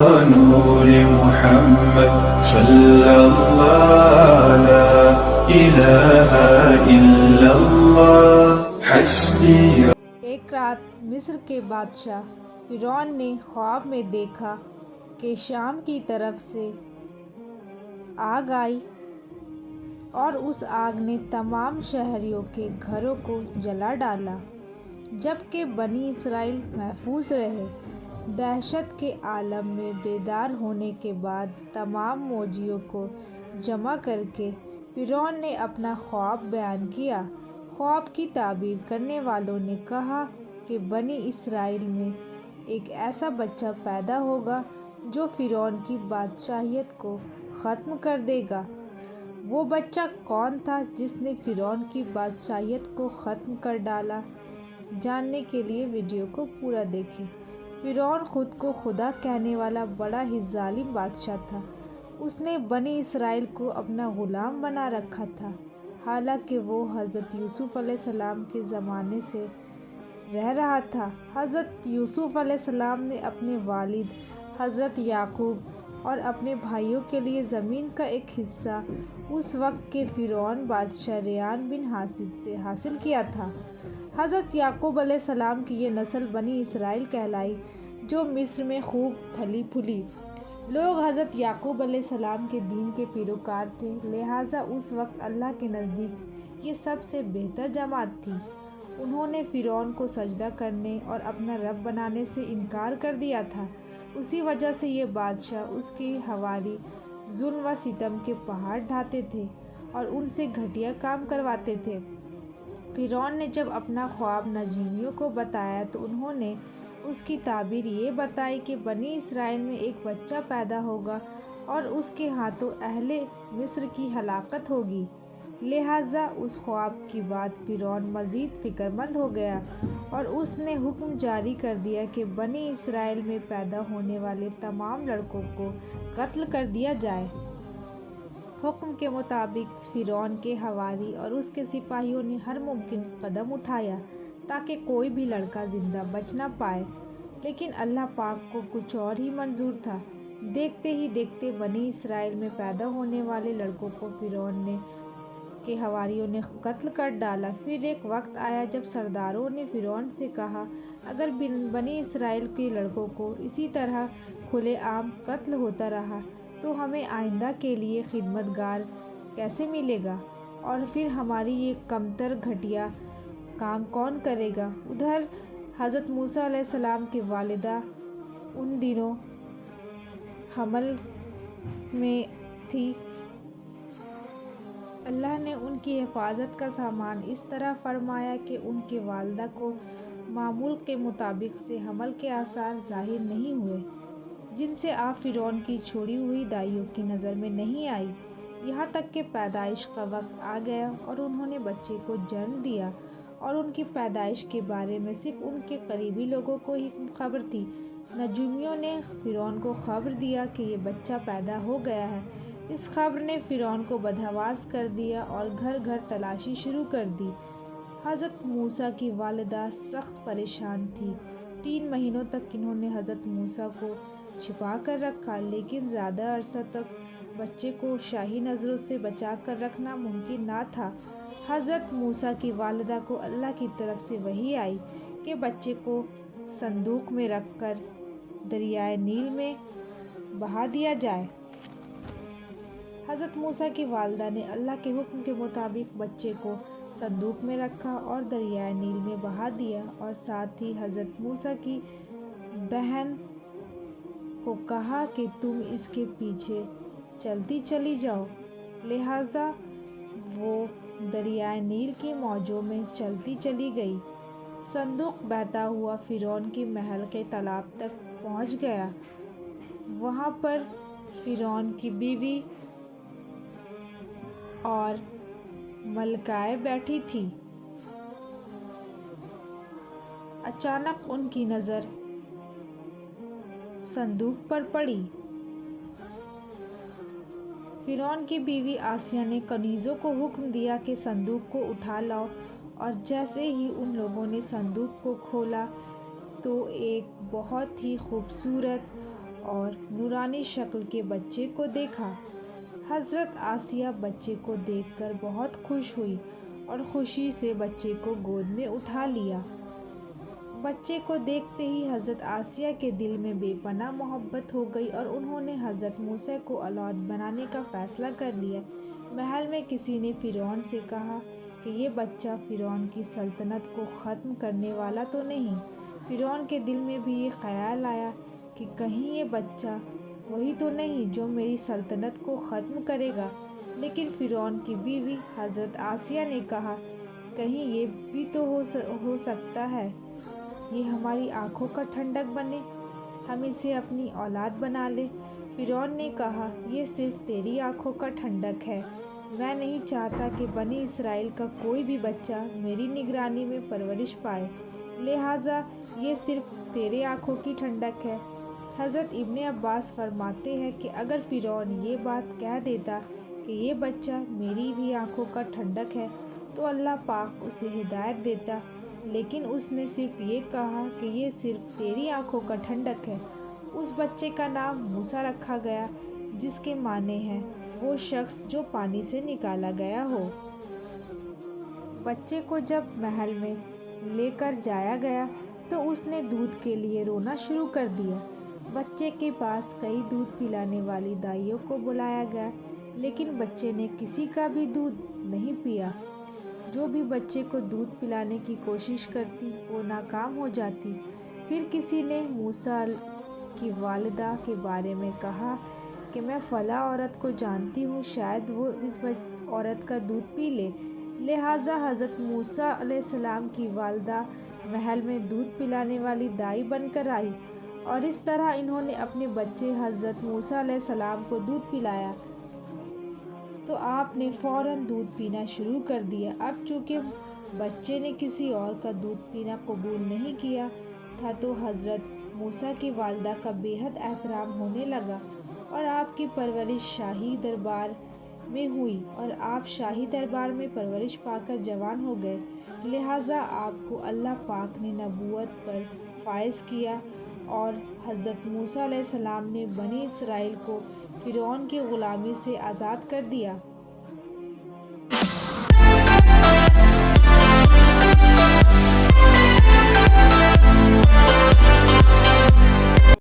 نور محمد صلی اللہ لا الہ الا اللہ حسبی۔ ایک رات مصر کے بادشاہ فرعون نے خواب میں دیکھا کہ شام کی طرف سے آگ آئی اور اس آگ نے تمام شہریوں کے گھروں کو جلا ڈالا، جبکہ بنی اسرائیل محفوظ رہے۔ دہشت کے عالم میں بیدار ہونے کے بعد تمام موجیوں کو جمع کر کے فرعون نے اپنا خواب بیان کیا۔ خواب کی تعبیر کرنے والوں نے کہا کہ بنی اسرائیل میں ایک ایسا بچہ پیدا ہوگا جو فرعون کی بادشاہیت کو ختم کر دے گا۔ وہ بچہ کون تھا جس نے فرعون کی بادشاہیت کو ختم کر ڈالا؟ جاننے کے لیے ویڈیو کو پورا دیکھیں۔ فرعون خود کو خدا کہنے والا بڑا ہی ظالم بادشاہ تھا۔ اس نے بنی اسرائیل کو اپنا غلام بنا رکھا تھا، حالانکہ وہ حضرت یوسف علیہ السلام کے زمانے سے رہ رہا تھا۔ حضرت یوسف علیہ السلام نے اپنے والد حضرت یعقوب اور اپنے بھائیوں کے لیے زمین کا ایک حصہ اس وقت کے فرعون بادشاہ ریان بن حاسد سے حاصل کیا تھا۔ حضرت یعقوب علیہ السلام کی یہ نسل بنی اسرائیل کہلائی، جو مصر میں خوب پھلی پھولی۔ لوگ حضرت یعقوب علیہ السلام کے دین کے پیروکار تھے، لہٰذا اس وقت اللہ کے نزدیک یہ سب سے بہتر جماعت تھی۔ انہوں نے فرعون کو سجدہ کرنے اور اپنا رب بنانے سے انکار کر دیا تھا۔ اسی وجہ سے یہ بادشاہ اس کی حواری ظلم و ستم کے پہاڑ ڈھاتے تھے اور ان سے گھٹیا کام کرواتے تھے۔ فرعون نے جب اپنا خواب نجومیوں کو بتایا تو انہوں نے اس کی تعبیر یہ بتائی کہ بنی اسرائیل میں ایک بچہ پیدا ہوگا اور اس کے ہاتھوں اہل مصر کی ہلاکت ہوگی۔ لہٰذا اس خواب کی بعد فرعون مزید فکر مند ہو گیا اور اس نے حکم جاری کر دیا کہ بنی اسرائیل میں پیدا ہونے والے تمام لڑکوں کو قتل کر دیا جائے۔ حکم کے مطابق فرعون کے حواری اور اس کے سپاہیوں نے ہر ممکن قدم اٹھایا تاکہ کوئی بھی لڑکا زندہ بچ نہ پائے، لیکن اللہ پاک کو کچھ اور ہی منظور تھا۔ دیکھتے ہی دیکھتے بنی اسرائیل میں پیدا ہونے والے لڑکوں کو فرعون کے حواریوں نے قتل کر ڈالا۔ پھر ایک وقت آیا جب سرداروں نے فرعون سے کہا، اگر بنی اسرائیل کے لڑکوں کو اسی طرح کھلے عام قتل ہوتا رہا تو ہمیں آئندہ کے لیے خدمت گار کیسے ملے گا، اور پھر ہماری یہ کمتر گھٹیا کام کون کرے گا؟ ادھر حضرت موسیٰ علیہ السلام کی والدہ ان دنوں حمل میں تھی۔ اللہ نے ان کی حفاظت کا سامان اس طرح فرمایا کہ ان کی والدہ کو معمول کے مطابق سے حمل کے آثار ظاہر نہیں ہوئے، جن سے آپ فرعون کی چھوڑی ہوئی دائیوں کی نظر میں نہیں آئی، یہاں تک کہ پیدائش کا وقت آ گیا اور انہوں نے بچے کو جنم دیا، اور ان کی پیدائش کے بارے میں صرف ان کے قریبی لوگوں کو ہی خبر تھی۔ نجومیوں نے فرعون کو خبر دیا کہ یہ بچہ پیدا ہو گیا ہے۔ اس خبر نے فرعون کو بدحواس کر دیا اور گھر گھر تلاشی شروع کر دی۔ حضرت موسیٰ کی والدہ سخت پریشان تھی۔ 3 مہینوں تک انہوں نے حضرت موسیٰ کو چھپا کر رکھا، لیکن زیادہ عرصہ تک بچے کو شاہی نظروں سے بچا کر رکھنا ممکن نہ تھا۔ حضرت موسیٰ کی والدہ کو اللہ کی طرف سے وحی آئی کہ بچے کو صندوق میں رکھ کر دریائے نیل میں بہا دیا جائے۔ حضرت موسیٰ کی والدہ نے اللہ کے حکم کے مطابق بچے کو صندوق میں رکھا اور دریائے نیل میں بہا دیا، اور ساتھ ہی حضرت موسیٰ کی بہن کو کہا کہ تم اس کے پیچھے چلتی چلی جاؤ۔ لہٰذا وہ دریائے نیل کی موجوں میں چلتی چلی گئی۔ صندوق بہتا ہوا فرعون کے محل کے تالاب تک پہنچ گیا۔ وہاں پر فرعون کی بیوی اور ملکائیں بیٹھی تھیں۔ اچانک ان کی نظر صندوق پر پڑی۔ فرعون کی بیوی آسیہ نے کنیزوں کو حکم دیا کہ صندوق کو اٹھا لاؤ، اور جیسے ہی ان لوگوں نے صندوق کو کھولا تو ایک بہت ہی خوبصورت اور نورانی شکل کے بچے کو دیکھا۔ حضرت آسیہ بچے کو دیکھ کر بہت خوش ہوئی اور خوشی سے بچے کو گود میں اٹھا لیا۔ بچے کو دیکھتے ہی حضرت آسیہ کے دل میں بے پناہ محبت ہو گئی اور انہوں نے حضرت موسیٰ کو اولاد بنانے کا فیصلہ کر لیا۔ محل میں کسی نے فرعون سے کہا کہ یہ بچہ فرعون کی سلطنت کو ختم کرنے والا تو نہیں؟ فرعون کے دل میں بھی یہ خیال آیا کہ کہیں یہ بچہ وہی تو نہیں جو میری سلطنت کو ختم کرے گا۔ لیکن فرعون کی بیوی حضرت آسیہ نے کہا کہیں یہ بھی تو ہو سکتا ہے یہ ہماری آنکھوں کا ٹھنڈک بنے، ہم اسے اپنی اولاد بنا لیں۔ فرعون نے کہا یہ صرف تیری آنکھوں کا ٹھنڈک ہے، میں نہیں چاہتا کہ بنی اسرائیل کا کوئی بھی بچہ میری نگرانی میں پرورش پائے، لہٰذا یہ صرف تیرے آنکھوں کی ٹھنڈک ہے۔ حضرت ابن عباس فرماتے ہیں کہ اگر فرعون یہ بات کہہ دیتا کہ یہ بچہ میری بھی آنکھوں کا ٹھنڈک ہے تو اللہ پاک اسے ہدایت دیتا، لیکن اس نے صرف یہ کہا کہ یہ صرف تیری آنکھوں کا ٹھنڈک ہے۔ اس بچے کا نام موسیٰ رکھا گیا، جس کے معنی ہیں وہ شخص جو پانی سے نکالا گیا ہو۔ بچے کو جب محل میں لے کر جایا گیا تو اس نے دودھ کے لیے رونا شروع کر دیا۔ بچے کے پاس کئی دودھ پلانے والی دائیوں کو بلایا گیا، لیکن بچے نے کسی کا بھی دودھ نہیں پیا۔ جو بھی بچے کو دودھ پلانے کی کوشش کرتی وہ ناکام ہو جاتی۔ پھر کسی نے موسیٰ کی والدہ کے بارے میں کہا کہ میں فلاں عورت کو جانتی ہوں، شاید وہ اس عورت کا دودھ پی لے۔ لہٰذا حضرت موسیٰ علیہ السلام کی والدہ محل میں دودھ پلانے والی دائی بن کر آئی، اور اس طرح انہوں نے اپنے بچے حضرت موسیٰ علیہ السلام کو دودھ پلایا تو آپ نے فوراً دودھ پینا شروع کر دیا۔ اب چونکہ بچے نے کسی اور کا دودھ پینا قبول نہیں کیا تھا تو حضرت موسیٰ کی والدہ کا بے حد احترام ہونے لگا، اور آپ کی پرورش شاہی دربار میں ہوئی، اور آپ شاہی دربار میں پرورش پا کر جوان ہو گئے، لہٰذا آپ کو اللہ پاک نے نبوت پر فائز کیا، اور حضرت موسیٰ علیہ السلام نے بنی اسرائیل کو فرعون کی غلامی سے آزاد کر دیا۔